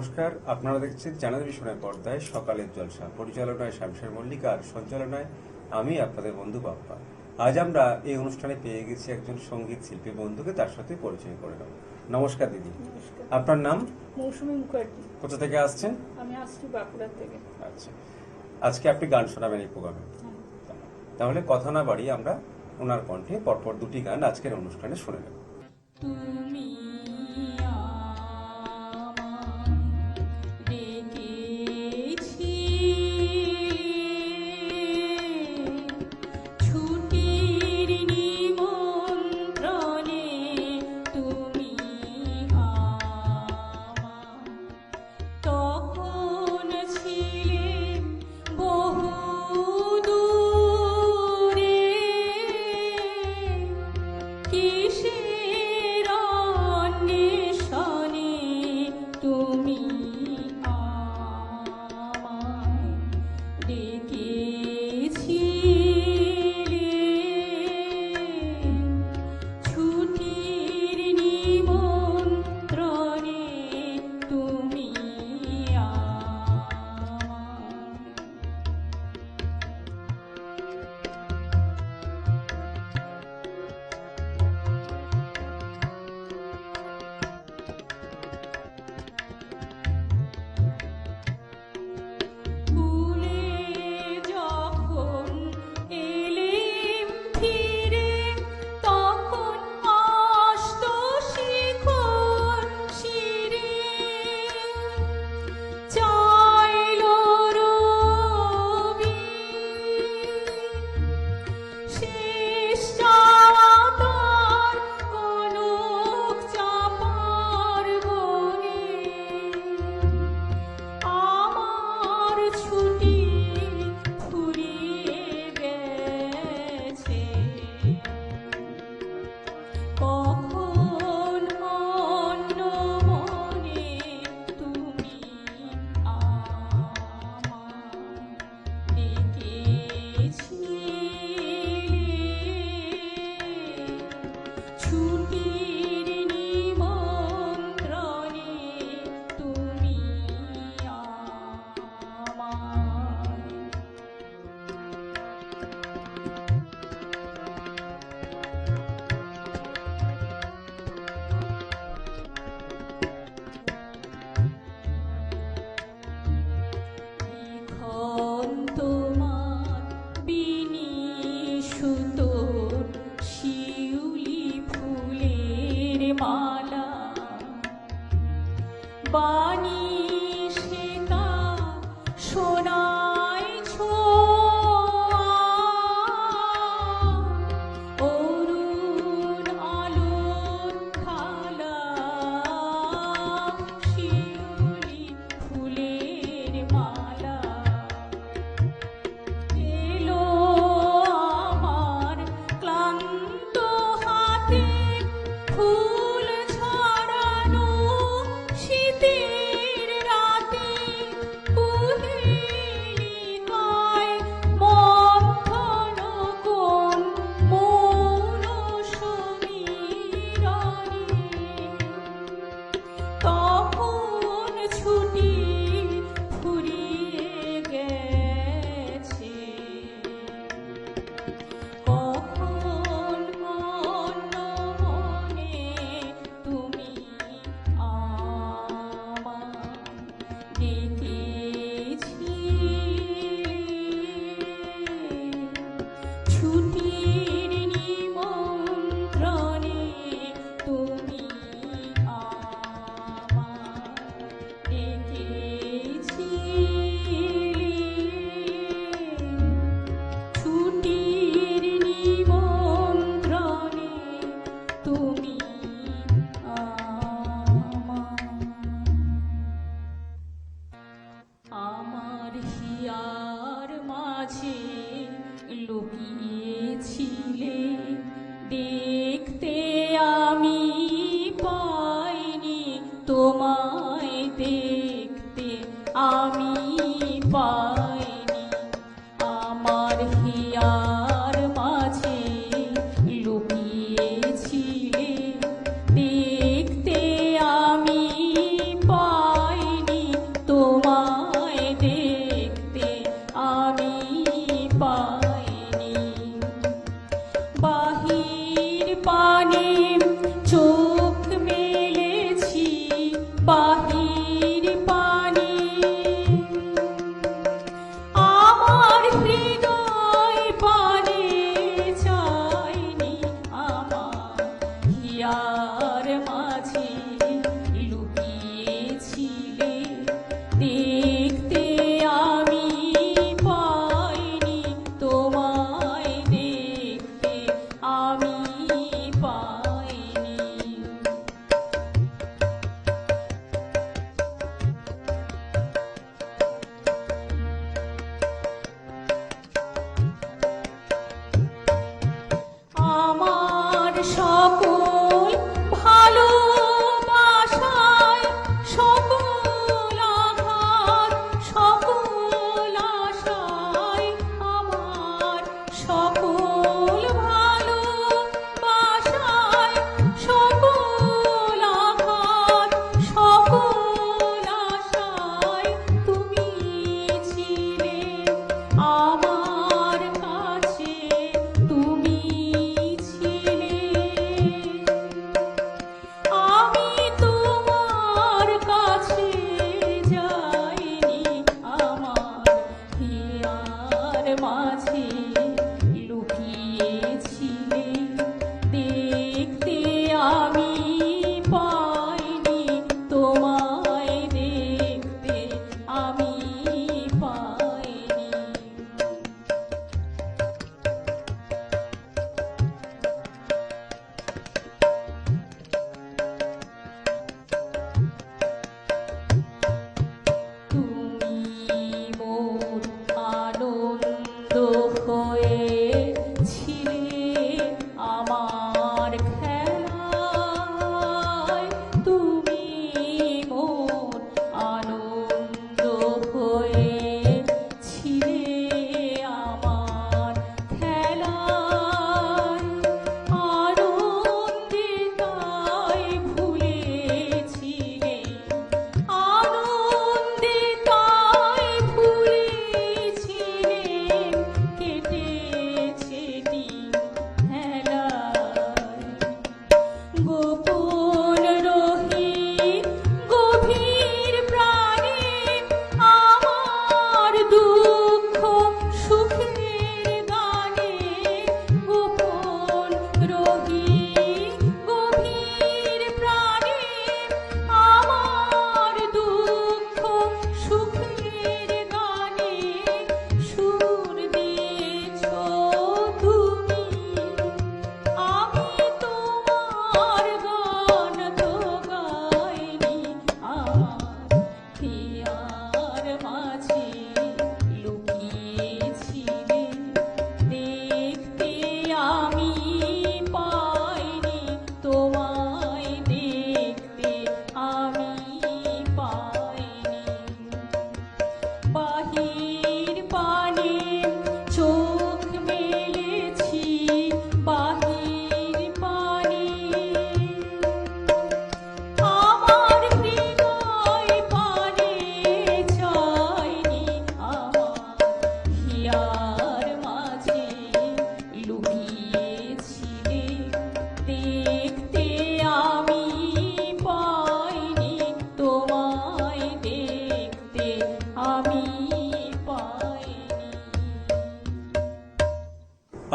নমস্কার, আপনারা দেখছেন চ্যানেল ভিশনের পর্দায় সকালের জলসা। পরিচালনায় শামশের মল্লিক আর সঞ্চালনায় আমি আপনাদের বন্ধু বাপ্পা। আজ আমরা এই অনুষ্ঠানে পেয়ে গেছি একজন সঙ্গীত শিল্পী বন্ধুকে, তার সাথে পরিচয় করে নেব। নমস্কার দিদি। নমস্কার। আপনার নাম? মৌসুমী মুখার্জি। কোথা থেকে আসছেন? আমি আসছি বাঁকুড়া থেকে। আচ্ছা, আজকে আপনি গান শোনাবেন এই প্রোগ্রামে। হ্যাঁ। তাহলে কথা না বাড়িয়ে আমরা ওনার কণ্ঠে পরপর দুটি গান আজকের অনুষ্ঠানে শুনে নেব। তুমি কিসের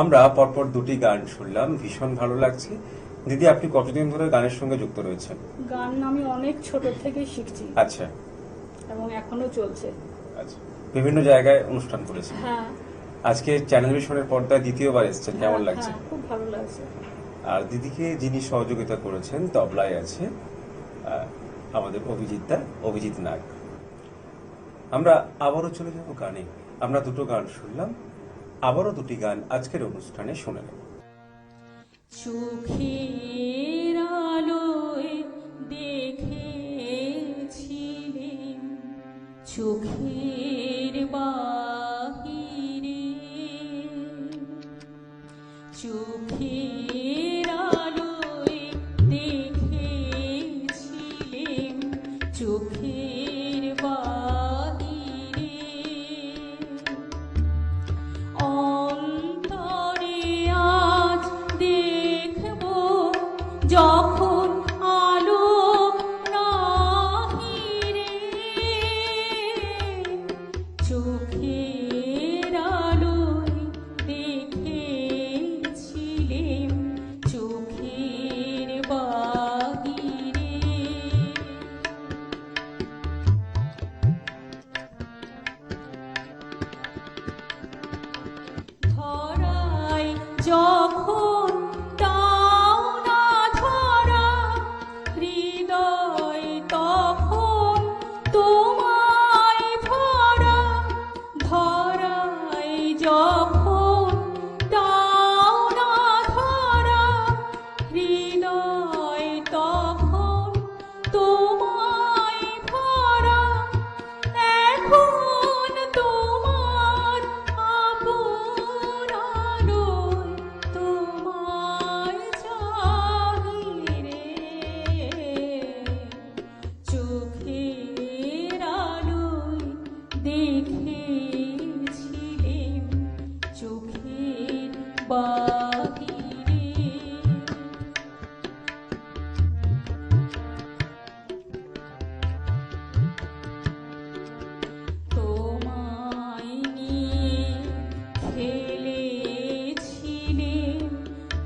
আমরা পরপর দুটি গান শুনলাম, ভীষণ ভালো লাগছে। দিদি, আপনি কতদিন ধরে গানের সঙ্গে যুক্ত রয়েছেন? গান আমি অনেক ছোট থেকে শিখছি আচ্ছা এবং এখনো চলছে। আচ্ছা, বিভিন্ন জায়গায় অনুষ্ঠান করেছেন। হ্যাঁ। আজকে চ্যানেল ভিশনের পর্দায় দ্বিতীয়বার এসেছেন, কেমন লাগছে? হ্যাঁ, খুব ভালো লাগছে। আর দিদিকে যিনি সহযোগিতা করেছেন, তবলায় আছে আমাদের অভিজিৎ নাগ। আমরা আবারও চলে যাব গানে। আমরা দুটো গান শুনলাম, আবারও দুটি গান আজকের অনুষ্ঠানে শুনে নেব। চোখের আলোয় দেখেছিলেন চোখের বাহিরে, চোখের আলোয় দেখেছিলেন চোখের বাহিরে, অন্তরে আজ দেখব যখন আলোক নাহিরে, চোখের আলোয় দেখেছিলেন চোখের বাহিরে। ধরায় যখন দাও না ধরা, হৃদয় তখন তোমায় ভরা, ধরায় যখন দাও না ধরা, হৃদয় তখন তোমায় ভরা, এখন তোমার আপন আলোয় তোমায় চাহিরে, চোখের আলোয় দেখেছিলেন চোখের বাহিরে। তোমায় নিয়ে খেলেছিলেন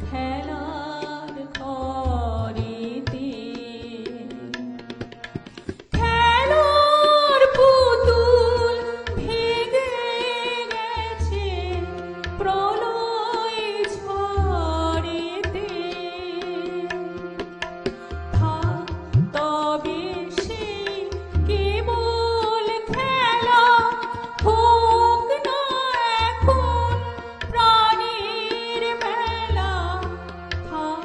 খেলার ঘরেতে, খেলার পুতুল ভেঙে গেছে প্রলয় ঝড়েতে, থাক তবে সেই কেবল খেলা, হোক না এখন প্রাণের মেলা, থাক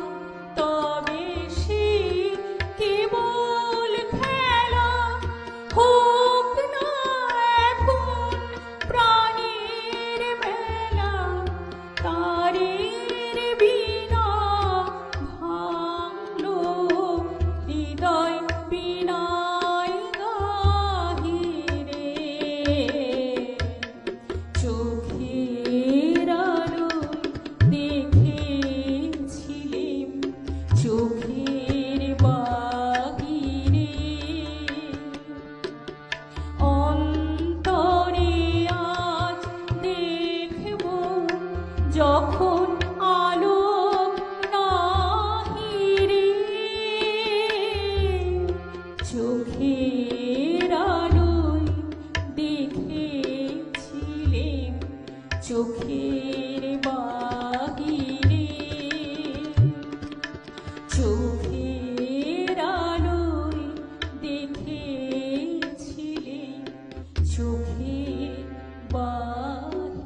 তবে সেই কেবল খেলা, হোক না এখন প্রাণের মেলা, তারের বিনা ভাঙলো হৃদয় বিনায় গাহিরে, চোখের আলোয় দেখেছিলেন চোখের বাহিরে, অন্তরে আজ দেখব যখন আলোক নাহিরে, চোখের আলোয় দেখেছিলেন চোখের বাহিরে, চোখের আলোয় দেখেছিলেন চোখের বাহিরে।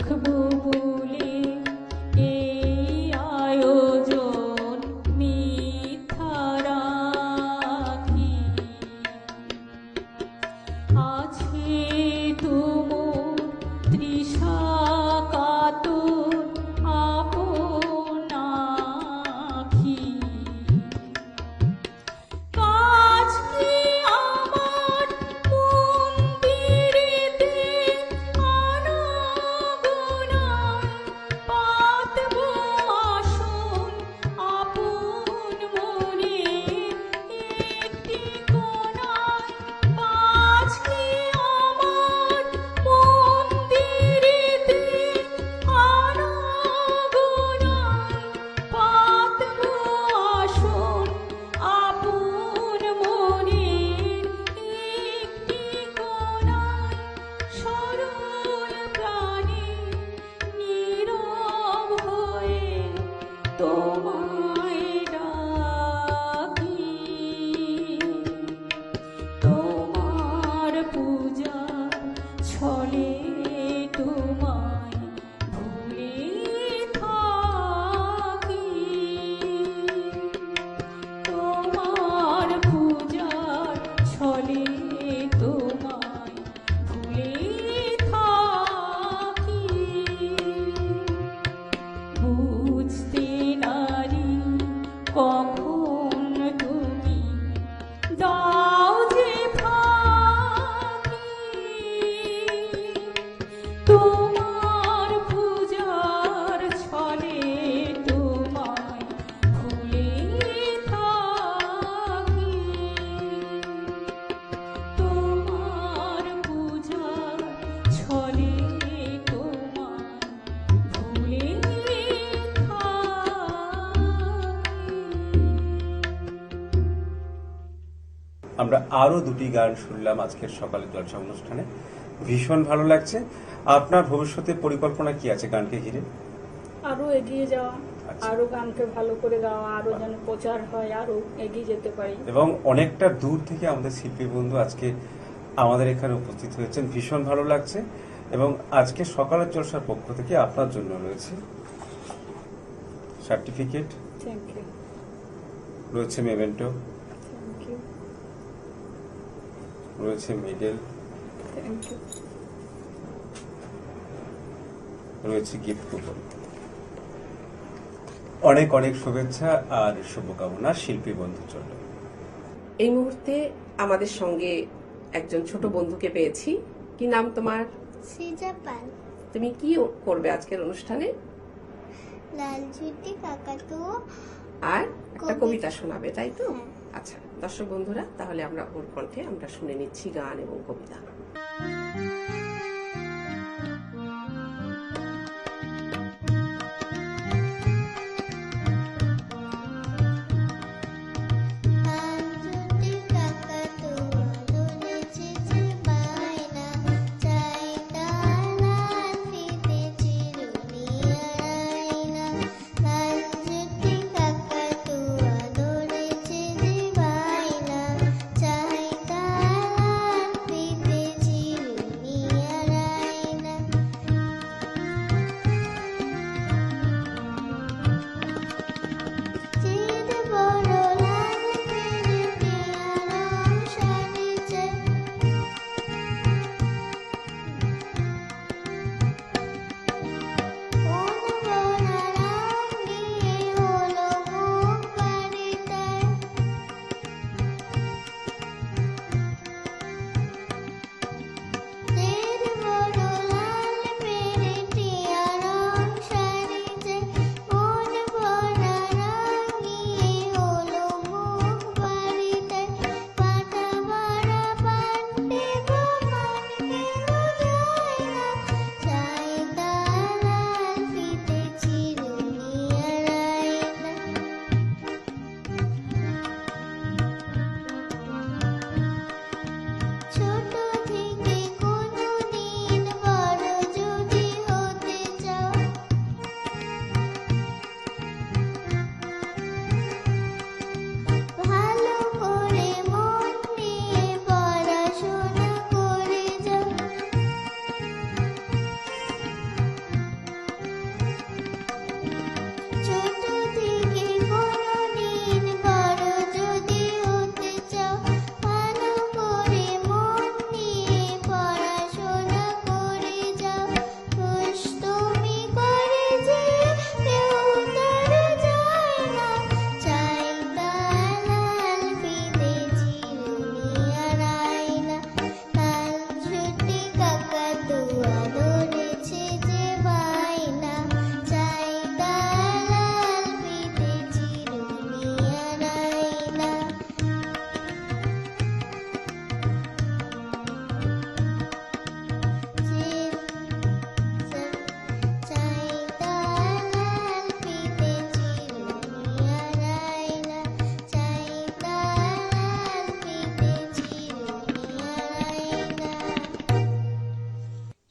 দেখবো বলে এই আয়োজন মিথ্যা রাখি। আছে তুমুর তৃষা কাতর আপন আখি। কাজ কি আমার মন্দিরেতে আনাগোনায় পাতব আসন আপন মনের একটি কোণায়। কাজ কি আমার মন্দিরেতে আনাগোনায় পাতব আসন আপন মনের একটি কোণায়। সরল প্রাণে নীরব হয়ে তোমায় ডাকি। তোমার পূজার ছলে তোমায় ভুলে থাকি। তোমার পূজার ছলে তোমায় ভুলে থাকি। বুঝতে নারি কখন তুমি দাও যে ফাঁকি। তোমার পূজার ছলে তোমায় ভুলে থাকি। তোমার পূজার ছলে তোমায় ভুলে থাকি। আমরা আরো দুটি গান শুনলাম আজকের সকালের জলসা অনুষ্ঠানে। ভীষণ ভালো লাগছে। আপনার ভবিষ্যতে পরিকল্পনা কি আছে গানকে ঘিরে? আরো এগিয়ে যাওয়া, আচ্ছা। আরো গানকে ভালো করে গাওয়া, আরো যেন প্রচার হয়, আরো এগিয়ে যেতে পারি। এবং অনেকটা দূর থেকে আমাদের শিল্পী বন্ধু আজকে আমাদের এখানে উপস্থিত হয়েছেন, ভীষণ ভালো লাগছে। এবং আজকে সকালের জলসার পক্ষ থেকে আপনার জন্য রয়েছে সার্টিফিকেট, থ্যাংক ইউ, রয়েছে মেমেন্টো, থ্যাংক ইউ, রয়েছে মেডেল, থ্যাংক ইউ। রয়েছে গিফট কুপন। অনেক অনেক শুভেচ্ছা আর শুভকামনা শিল্পী বন্ধুর জন্য। এই মুহূর্তে আমাদের সঙ্গে একজন ছোট বন্ধুকে পেয়েছি। কি নাম তোমার? সৃজা পাল। তুমি কি করবে আজকের অনুষ্ঠানে? লালঝুটি কাকাতুয়া আর একটা কবিতা শোনাবে, তাই তো? হ্যাঁ। আচ্ছা দর্শক বন্ধুরা, তাহলে আমরা ওর কণ্ঠে আমরা শুনে নিচ্ছি গান এবং কবিতা। লালঝুটি কাকাতুয়া ধরেছে যে বায়না, চাই তার লাল ফিতে চিরুনি আয়না। লালঝুটি কাকাতুয়া ধরেছে যে বায়না, চাই তার লাল ফিতে চিরুনি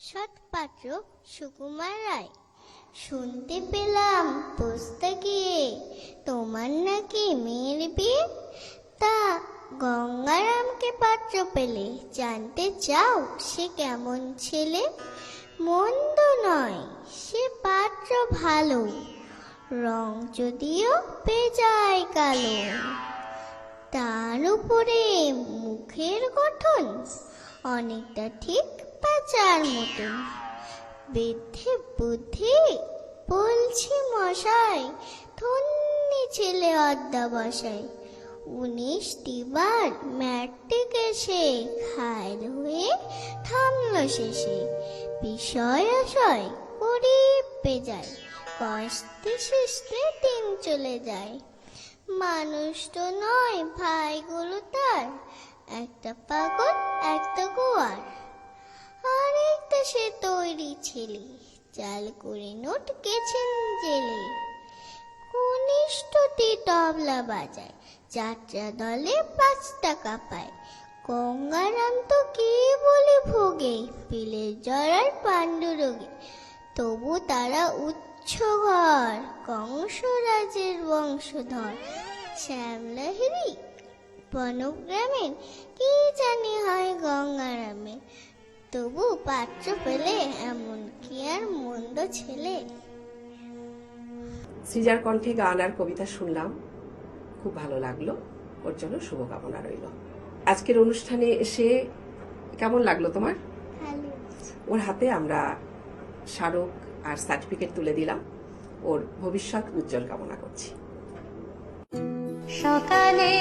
সৎপাত্র সুকুমার রায়। শুনতে পেলাম পোস্তা গিয়ে তোমার নাকি মেয়ের বিয়ে। তা গঙ্গারামকে পাত্র পেলে জানতে চাও সে কেমন ছেলে? মন্দ নয়, সে পাত্র ভালো, রং যদিও বেজায় কালো। তার উপরে মুখের গঠন অনেকটা ঠিক পেঁচার মতন। বৃদ্ধি বুদ্ধি বলছি মশাই, ধন্যি ছেলে অধ্যবসায়। 19টি বার ম্যাট্রিক এসে খায়ের হয়ে থামল শেষে। বিষয় আশয় করি পেজায়, কষ্টে সৃষ্টে দিন চলে যায়। মানুষ তো নয় ভাইগুলো তার, একটা পাগল একটা গোয়ার। আর একটা সে তৈরি ছেলে, চাল করে নোট গেছেন জেলে। কনিষ্ঠটি তবলা বাজায়, যাত্রা দলে 5 টাকা পায়। গঙ্গারাম তো কি বলে ভোগে, পিলের জ্বর আর পাণ্ডুরোগে। তবু তারা উচ্চ ঘর, কংসরাজের বংশধর। শ্যামলাহিরি বনগ্রামের কি জানি হয় গঙ্গারামে। তবু পাত্র পেলে এমন কি আর মন্দ ছেলে। সৃজার কণ্ঠে গান আর কবিতা শুনলাম, খুব ভালো লাগলো। ওর জন্য শুভকামনা রইল। আজকের অনুষ্ঠানে এসে কেমন লাগলো তোমার? ভালো। ওর হাতে আমরা স্মারক আর সার্টিফিকেট তুলে দিলাম। ওর ভবিষ্যৎ উজ্জ্বল কামনা করছি। সকালে